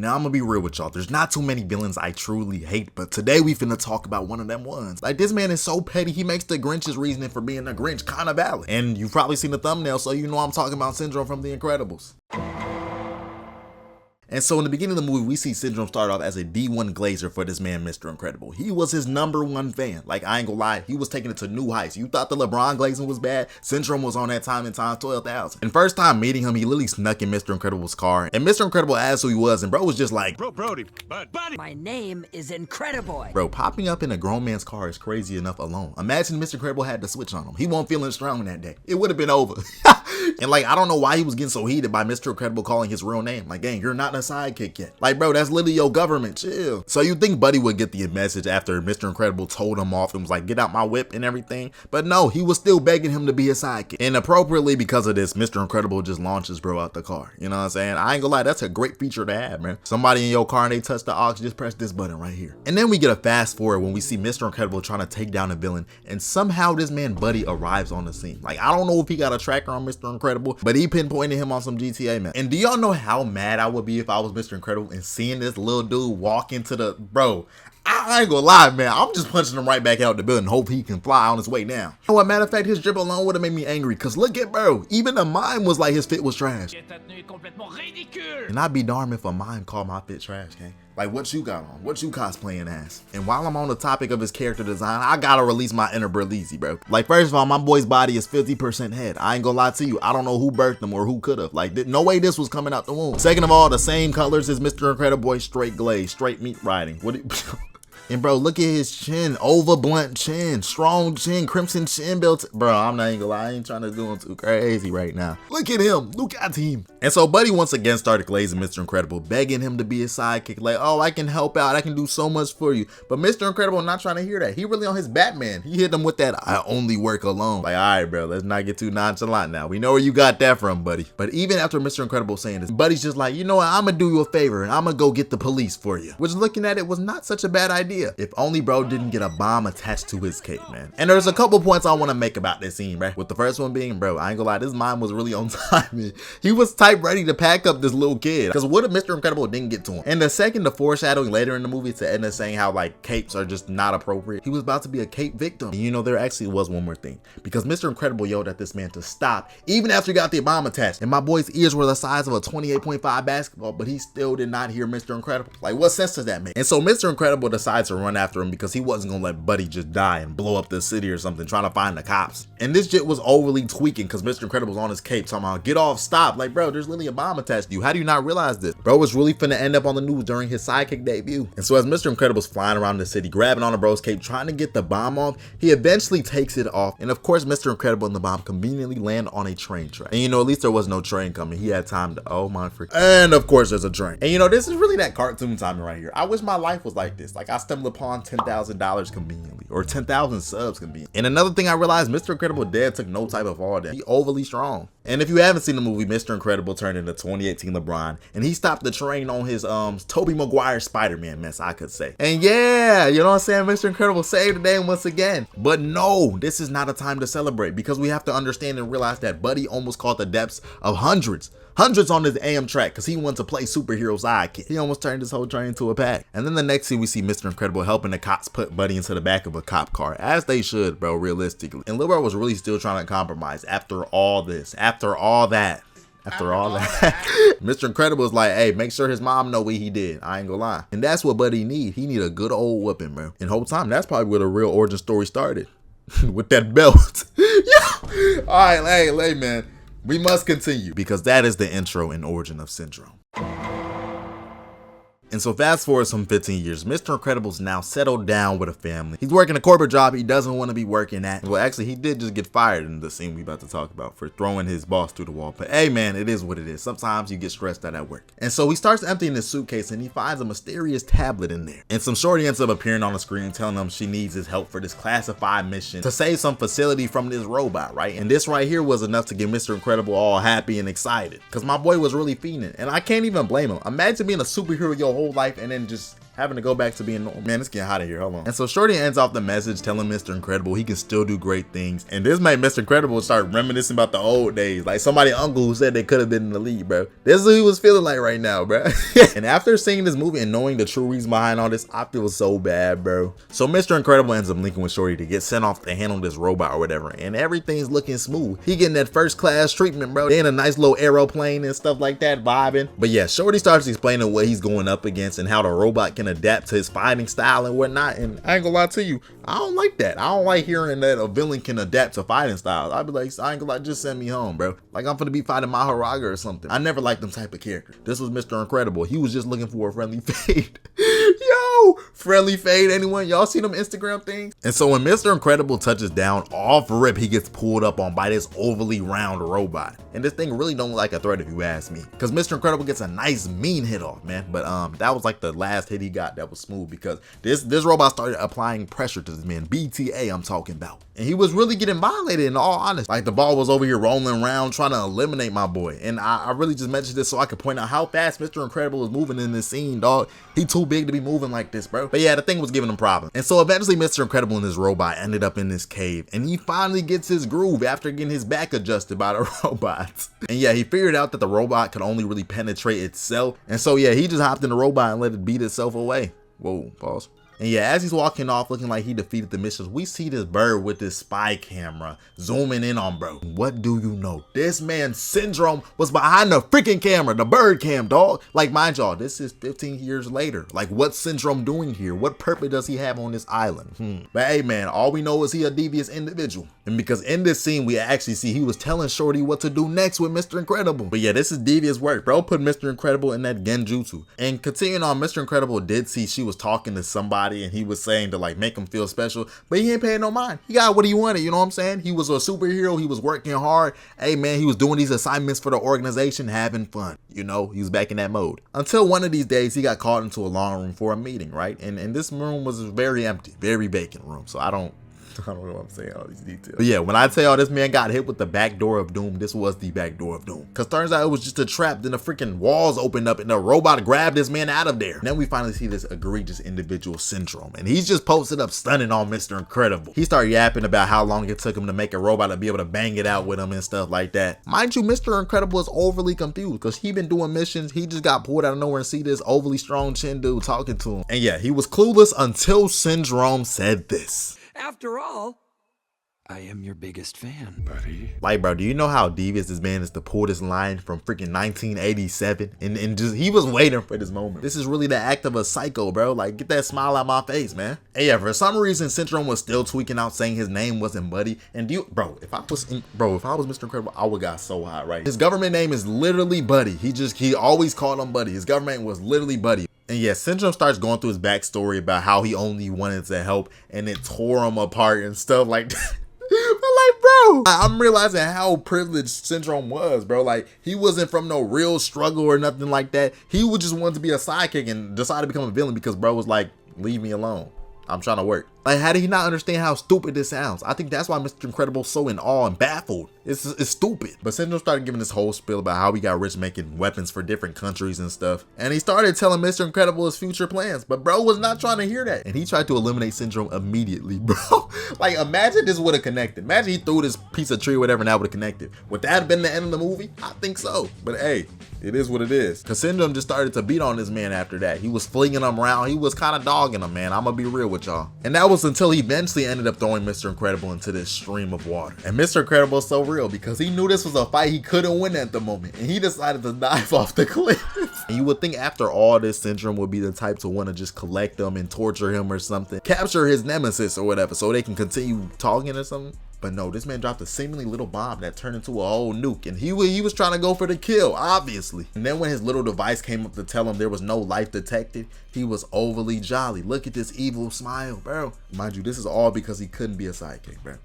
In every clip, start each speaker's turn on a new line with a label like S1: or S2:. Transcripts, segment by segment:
S1: Now I'm gonna be real with y'all, there's not too many villains I truly hate, but today we finna talk about one of them ones. Like, this man is so petty, he makes the Grinch's reasoning for being a Grinch kinda valid. And you've probably seen the thumbnail, so you know I'm talking about Syndrome from The Incredibles. And so in the beginning of the movie, we see Syndrome start off as a D1 glazer for this man, Mr. Incredible. He was his #1 fan. Like, I ain't gonna lie, he was taking it to new heights. You thought the LeBron glazing was bad? Syndrome was on that time in times 12,000. And first time meeting him, he literally snuck in Mr. Incredible's car. And Mr. Incredible asked who he was, and bro was just like,
S2: Brody, buddy.
S3: My name is Incredible.
S1: Bro, popping up in a grown man's car is crazy enough alone. Imagine Mr. Incredible had the switch on him. He wasn't feeling strong that day. It would have been over. And like, I don't know why he was getting so heated by Mr. Incredible calling his real name. Like, gang, you're not a sidekick yet. Like, bro, that's literally your government, chill. So you think Buddy would get the message after Mr. Incredible told him off and was like, get out my whip and everything? But no, he was still begging him to be his sidekick. And appropriately because of this, Mr. Incredible just launches bro out the car. You know what I'm saying? I ain't gonna lie, that's a great feature to have, man. Somebody in your car and they touch the aux, just press this button right here. And then we get a fast forward when we see Mr. Incredible trying to take down a villain, and somehow this man Buddy arrives on the scene. Like, I don't know if he got a tracker on Mr. Incredible, but he pinpointed him on some GTA, man. And do y'all know how mad I would be if I was Mr. Incredible and seeing this little dude walk into the, bro, I ain't gonna lie, man, I'm just punching him right back out the building, hope he can fly on his way down. You know what, matter of fact, his drip alone would have made me angry, cause look at bro, even the mime was like his fit was trash. And I'd be darned if a mime called my fit trash, gang. Like, what you got on? What you cosplaying as? And while I'm on the topic of his character design, I gotta release my inner Berleezy, bro. Like, first of all, my boy's body is 50% head. I ain't gonna lie to you, I don't know who birthed him or who could've. Like, no way this was coming out the womb. Second of all, the same colors as Mr. Incredible, straight glaze, straight meat riding. What do you... And bro, look at his chin, over blunt chin, strong chin, crimson chin built. Bro, I'm not even gonna lie, I ain't trying to do him too crazy right now. Look at him, look at him. And so Buddy once again started glazing Mr. Incredible, begging him to be his sidekick. Like, oh, I can help out, I can do so much for you. But Mr. Incredible not trying to hear that. He really on his Batman. He hit him with that, I only work alone. Like, all right, bro, let's not get too nonchalant now. We know where you got that from, Buddy. But even after Mr. Incredible saying this, Buddy's just like, you know what, I'm gonna do you a favor and I'm gonna go get the police for you. Which, looking at it, was not such a bad idea. If only bro didn't get a bomb attached to his cape, man. And there's a couple points I want to make about this scene, bro. With the first one being, bro, I ain't gonna lie, this mime was really on time, man. He was type ready to pack up this little kid. Because what if Mr. Incredible didn't get to him? And the second, the foreshadowing later in the movie to Edna saying how like capes are just not appropriate. He was about to be a cape victim. And you know, there actually was one more thing. Because Mr. Incredible yelled at this man to stop, even after he got the bomb attached. And my boy's ears were the size of a 28.5 basketball, but he still did not hear Mr. Incredible. Like, what sense does that make? And so Mr. Incredible decides to run after him because he wasn't gonna let Buddy just die and blow up the city or something, trying to find the cops. And this shit was overly tweaking because Mr. Incredible's on his cape talking about, get off, stop. Like, bro, there's literally a bomb attached to you. How do you not realize this? Bro was really finna end up on the news during his sidekick debut. And so as Mr. Incredible's flying around the city, grabbing on the bro's cape, trying to get the bomb off, he eventually takes it off. And of course, Mr. Incredible and the bomb conveniently land on a train track. And you know, at least there was no train coming. He had time to, oh my freak. And of course, there's a train. And you know, this is really that cartoon timing right here. I wish my life was like this. Like, I stumbled upon $10,000 conveniently, or 10,000 subs conveniently. And another thing I realized, Mr. Incredible dead took no type of fall damage. He overly strong. And if you haven't seen the movie, Mr. Incredible turned into 2018 LeBron, and he stopped the train on his Tobey Maguire Spider-Man mess, I could say. And yeah, you know what I'm saying, Mr. Incredible saved the day once again. But no, this is not a time to celebrate, because we have to understand and realize that Buddy almost caught the depths of hundreds on his AM track because he wanted to play superhero sidekick. He almost turned his whole train into a pack. And then the next scene, we see Mr. Incredible helping the cops put Buddy into the back of a cop car, as they should, bro, realistically. And Lil Bro was really still trying to compromise after all this, after all that. Mr. Incredible is like, hey, make sure his mom know what he did. I ain't gonna lie. And that's what Buddy need. He need a good old whooping, bro. And whole time, that's probably where the real origin story started. With that belt. Yeah. All right, hey, man. We must continue because that is the intro and origin of Syndrome. And so fast forward some 15 years, Mr. Incredible's now settled down with a family. He's working a corporate job he doesn't want to be working at. Well, actually, he did just get fired in the scene we about to talk about for throwing his boss through the wall. But hey, man, it is what it is. Sometimes you get stressed out at work. And so he starts emptying his suitcase and he finds a mysterious tablet in there. And some shorty ends up appearing on the screen telling him she needs his help for this classified mission to save some facility from this robot, right? And this right here was enough to get Mr. Incredible all happy and excited because my boy was really fiending. And I can't even blame him. Imagine being a superhero your whole life and then just having to go back to being normal. Man, it's getting hot in here, hold on. And so Shorty ends off the message telling Mr. Incredible he can still do great things. And this made Mr. Incredible start reminiscing about the old days. Like somebody uncle who said they could have been in the lead, bro. This is what he was feeling like right now, bro. And after seeing this movie and knowing the true reason behind all this, I feel so bad, bro. So Mr. Incredible ends up linking with Shorty to get sent off to handle this robot or whatever. And everything's looking smooth. He getting that first class treatment, bro. They in a nice little aeroplane and stuff like that, vibing. But yeah, Shorty starts explaining what he's going up against and how the robot can adapt to his fighting style and whatnot. And I ain't gonna lie to you, I don't like that. I don't like hearing that a villain can adapt to fighting styles. I'd be like, I ain't gonna lie, just send me home, bro. Like I'm finna be fighting Maharaga or something. I never liked them type of character. This was Mr. Incredible. He was just looking for a friendly fade. Yo, friendly fade, anyone? Y'all seen them Instagram things? And so when Mr. Incredible touches down, off rip, he gets pulled up on by this overly round robot. And this thing really don't look like a threat if you ask me. Cause Mr. Incredible gets a nice mean hit off, man. But that was like the last hit he got that was smooth because this robot started applying pressure to this man. BTA I'm talking about. And he was really getting violated in all honesty. Like the ball was over here rolling around trying to eliminate my boy. And I really just mentioned this so I could point out how fast Mr. Incredible is moving in this scene, dog. He too big to be moving like this, bro. But yeah, the thing was giving him problems. And so eventually Mr. Incredible and his robot ended up in this cave. And he finally gets his groove after getting his back adjusted by the robots. And yeah, he figured out that the robot could only really penetrate itself. And so yeah, he just hopped in the robot and let it beat itself away. Whoa, pause. And yeah, as he's walking off looking like he defeated the missions, we see this bird with this spy camera zooming in on bro. What do you know? This man Syndrome was behind the freaking camera, the bird cam, dog. Like, mind y'all, this is 15 years later. Like, what's Syndrome doing here? What purpose does he have on this island? But hey, man, all we know is he a devious individual. And because in this scene, we actually see he was telling Shorty what to do next with Mr. Incredible. But yeah, this is devious work, bro. Put Mr. Incredible in that genjutsu. And continuing on, Mr. Incredible did see she was talking to somebody and he was saying to like make him feel special, but he ain't paying no mind. He got what he wanted, you know what I'm saying? He was a superhero, he was working hard. Hey man, he was doing these assignments for the organization, having fun. You know, he was back in that mode. Until one of these days, he got called into a long room for a meeting, right? And this room was very empty, very vacant room. So I don't know what I'm saying, all these details. But yeah, when I tell y'all this man got hit with the back door of doom, this was the back door of doom. Cause turns out it was just a trap, then the freaking walls opened up and the robot grabbed this man out of there. And then we finally see this egregious individual Syndrome. And he's just posted up stunning on Mr. Incredible. He started yapping about how long it took him to make a robot to be able to bang it out with him and stuff like that. Mind you, Mr. Incredible is overly confused because he been doing missions. He just got pulled out of nowhere and see this overly strong chin dude talking to him. And yeah, he was clueless until Syndrome said this.
S3: After all, I am your biggest fan,
S2: buddy.
S1: Like, bro, do you know how devious this man is to pull this line from freaking 1987? And just, he was waiting for this moment. This is really the act of a psycho, bro. Like, get that smile out my face, man. And yeah, for some reason, Syndrome was still tweaking out saying his name wasn't Buddy. And do you, bro, if I was Mr. Incredible, I would got so hot, right? His government name is literally Buddy. He always called him Buddy. His government was literally Buddy. And yeah, Syndrome starts going through his backstory about how he only wanted to help and it tore him apart and stuff like that. But like, bro, I'm realizing how privileged Syndrome was, bro. Like, he wasn't from no real struggle or nothing like that. He would just want to be a sidekick and decide to become a villain because bro was like, leave me alone. I'm trying to work. Like, how did he not understand how stupid this sounds? I think that's why Mr. Incredible's so in awe and baffled. It's stupid. But Syndrome started giving this whole spiel about how he got rich making weapons for different countries and stuff. And he started telling Mr. Incredible his future plans. But bro was not trying to hear that. And he tried to eliminate Syndrome immediately, bro. Like, imagine this would have connected. Imagine he threw this piece of tree or whatever and that would have connected. Would that have been the end of the movie? I think so. But hey, it is what it is. Cause Syndrome just started to beat on this man after that. He was flinging him around. He was kind of dogging him, man. I'm gonna be real with y'all. And that was until he eventually ended up throwing Mr. Incredible into this stream of water. And Mr. Incredible is so real because he knew this was a fight he couldn't win at the moment. And he decided to dive off the cliff. And you would think after all this, Syndrome would be the type to want to just collect him and torture him or something. Capture his nemesis or whatever so they can continue talking or something. But no, this man dropped a seemingly little bomb that turned into a whole nuke. And he was trying to go for the kill, obviously. And then when his little device came up to tell him there was no life detected, he was overly jolly. Look at this evil smile, bro. Mind you, this is all because he couldn't be a sidekick, bro.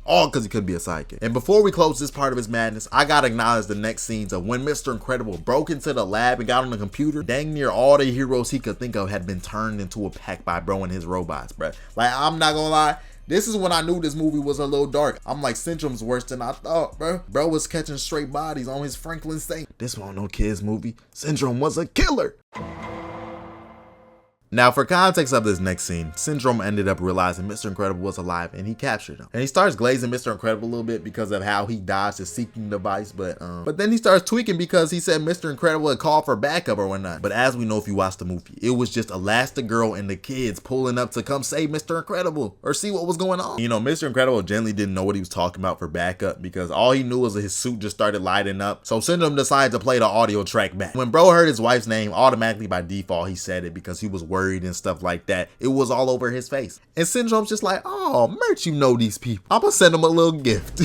S1: All because he couldn't be a sidekick. And before we close this part of his madness, I gotta acknowledge the next scenes of when Mr. Incredible broke into the lab and got on the computer. Dang near all the heroes he could think of had been turned into a pack by bro and his robots, bro. Like, I'm not gonna lie. This is when I knew this movie was a little dark. I'm like, Syndrome's worse than I thought, bro. Bro was catching straight bodies on his Franklin Saint. This wasn't no kids movie. Syndrome was a killer. Now, for context of this next scene, Syndrome ended up realizing Mr. Incredible was alive and he captured him. And he starts glazing Mr. Incredible a little bit because of how he dodged the seeking device, but then he starts tweaking because he said Mr. Incredible had called for backup or whatnot. But as we know if you watch the movie, it was just Elastigirl and the kids pulling up to come save Mr. Incredible or see what was going on. You know, Mr. Incredible generally didn't know what he was talking about for backup because all he knew was that his suit just started lighting up. So Syndrome decided to play the audio track back. When bro heard his wife's name, automatically by default he said it because he was worried and stuff like that. It was all over his face. And Syndrome's just like, oh, Merch, you know these people. I'm gonna send him a little gift.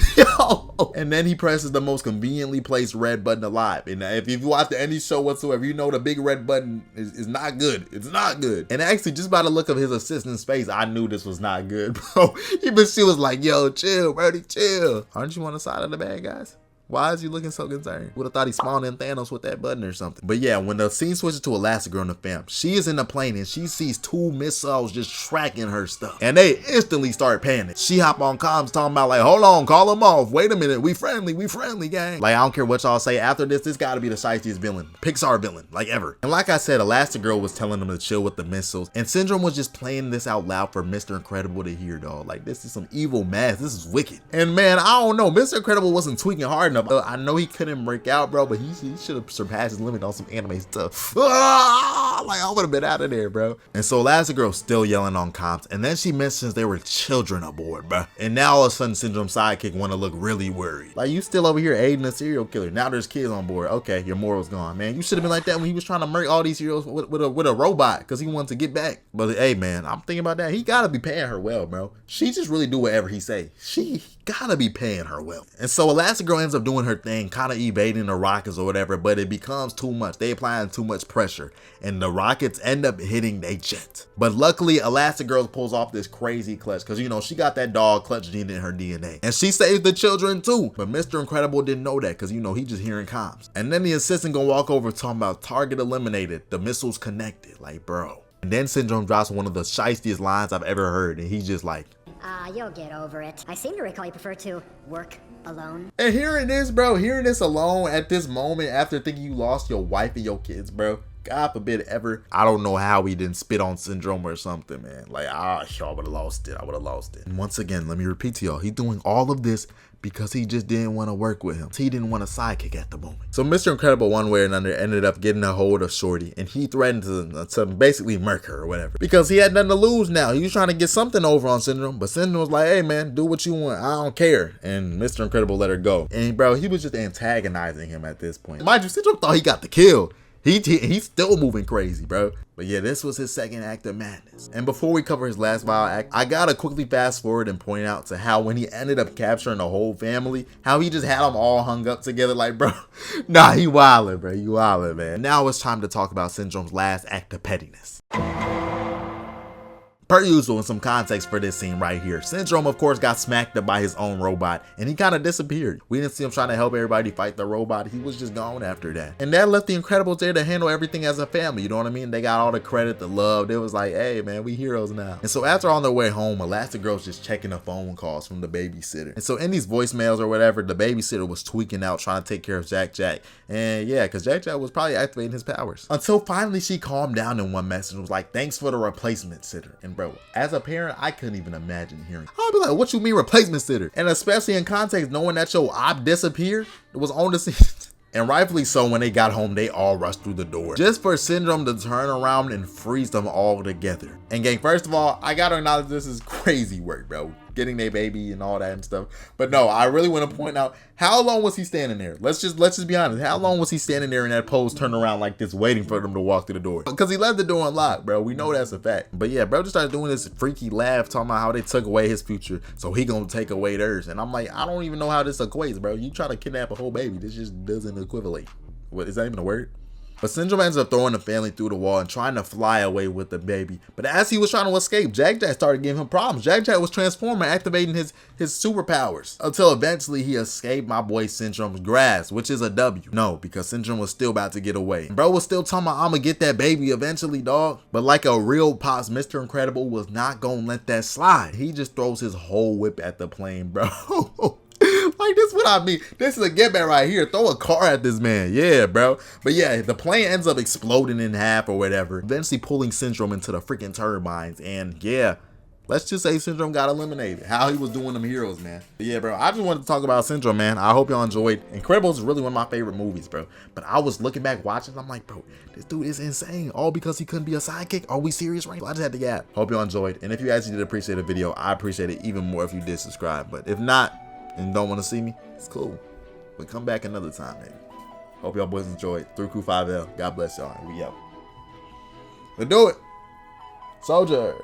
S1: And then he presses the most conveniently placed red button alive. And if you watch any show whatsoever, you know the big red button is not good. It's not good. And actually, just by the look of his assistant's face, I knew this was not good, bro. Even she was like, yo, chill, Birdie, chill. Aren't you on the side of the bad guys? Why is he looking so concerned? Would have thought he spawned in Thanos with that button or something. But yeah, when the scene switches to Elastigirl and the fam, she is in the plane and she sees 2 missiles just tracking her stuff. And they instantly start panicking. She hop on comms talking about like, hold on, call them off. Wait a minute, we friendly, gang. Like, I don't care what y'all say. After this gotta be the shiciest villain. Pixar villain, like ever. And like I said, Elastigirl was telling them to chill with the missiles. And Syndrome was just playing this out loud for Mr. Incredible to hear, dog. Like, this is some evil math. This is wicked. And man, I don't know. Mr. Incredible wasn't tweaking hard enough. I know he couldn't break out, bro, but he should have surpassed his limit on some anime stuff. Like, I would have been out of there, bro. And so Elastigirl's still yelling on comms, and then she mentions there were children aboard, bro. And now all of a sudden, Syndrome's sidekick want to look really worried. Like, you still over here aiding a serial killer. Now there's kids on board. Okay, your moral's gone, man. You should have been like that when he was trying to murk all these heroes with a robot because he wanted to get back. But hey, man, I'm thinking about that. He gotta be paying her well, bro. She just really do whatever he say. She gotta be paying her well. And so Elastigirl ends up doing her thing, kind of evading the rockets or whatever, but it becomes too much. They applying too much pressure and the rockets end up hitting their jet. But luckily Elastigirl pulls off this crazy clutch because, you know, she got that dog clutch gene in her DNA and she saved the children too. But Mr. Incredible didn't know that because, you know, he just hearing comms. And then the assistant gonna walk over talking about target eliminated, the missiles connected. Like, bro. And then Syndrome drops one of the shiestiest lines I've ever heard, and he's just like,
S2: you'll get over it. I seem to recall you prefer to work alone.
S1: And hearing this, bro, hearing this alone at this moment after thinking you lost your wife and your kids, bro, God forbid ever. I don't know how he didn't spit on Syndrome or something, man. Like, y'all would have lost it. I would have lost it. And once again, let me repeat to y'all, he's doing all of this because he just didn't want to work with him. He didn't want a sidekick at the moment. So Mr. Incredible, one way or another, ended up getting a hold of Shorty, and he threatened to basically murk her or whatever. Because he had nothing to lose now. He was trying to get something over on Syndrome, but Syndrome was like, hey man, do what you want. I don't care. And Mr. Incredible let her go. And bro, he was just antagonizing him at this point. Mind you, Syndrome thought he got the kill. He's still moving crazy, bro. But yeah, this was his second act of madness. And before we cover his last vile act, I gotta quickly fast forward and point out to how when he ended up capturing the whole family, how he just had them all hung up together. Like, bro, nah, he wildin', bro. You wildin', man. Now it's time to talk about Syndrome's last act of pettiness. Per usual, in some context for this scene right here, Syndrome of course got smacked up by his own robot and he kind of disappeared. We didn't see him trying to help everybody fight the robot. He was just gone after that. And that left the Incredibles there to handle everything as a family, you know what I mean? They got all the credit, the love. It was like, hey man, we heroes now. And so after on their way home, Elastigirl's just checking the phone calls from the babysitter. And so in these voicemails or whatever, the babysitter was tweaking out trying to take care of Jack. And yeah, because Jack was probably activating his powers. Until finally she calmed down in one message and was like, thanks for the replacement sitter. And bro, as a parent, I couldn't even imagine hearing. I'd be like, what you mean replacement sitter? And especially in context, knowing that your op disappeared, it was on the scene. And rightfully so, when they got home, they all rushed through the door just for Syndrome to turn around and freeze them all together. And gang, first of all, I gotta acknowledge this is crazy work, bro. Getting their baby and all that and stuff. But no, I really want to point out, how long was he standing there? Let's just be honest. How long was he standing there in that pose, turned around like this, waiting for them to walk through the door? Because he left the door unlocked, bro. We know that's a fact. But yeah, bro just started doing this freaky laugh, talking about how they took away his future, so he gonna take away theirs. And I'm like, I don't even know how this equates, bro. You try to kidnap a whole baby. This just doesn't equivalent. What, is that even a word? But Syndrome ends up throwing the family through the wall and trying to fly away with the baby. But as he was trying to escape, Jack started giving him problems. Jack was transforming, activating his superpowers. Until eventually he escaped my boy Syndrome's grasp, which is a W. No, because Syndrome was still about to get away. Bro was still talking about, I'ma get that baby eventually, dog. But like a real pops, Mr. Incredible was not gonna let that slide. He just throws his whole whip at the plane, bro. Like, this is what I mean. This is a get back right here. Throw a car at this man. Yeah, bro. But yeah, the plane ends up exploding in half or whatever, eventually pulling Syndrome into the freaking turbines. And yeah, let's just say Syndrome got eliminated. How he was doing them heroes, man. But yeah, bro, I just wanted to talk about Syndrome, man. I hope y'all enjoyed. Incredibles is really one of my favorite movies, bro. But I was looking back watching, I'm like, bro, this dude is insane. All because he couldn't be a sidekick? Are we serious, right? I just had to gap. Hope y'all enjoyed. And if you actually did appreciate the video, I appreciate it even more if you did subscribe. But if not, and don't want to see me, it's cool. But come back another time, maybe. Hope y'all boys enjoyed. Through Crew 5L. God bless y'all. We out. Let's do it. Soldier.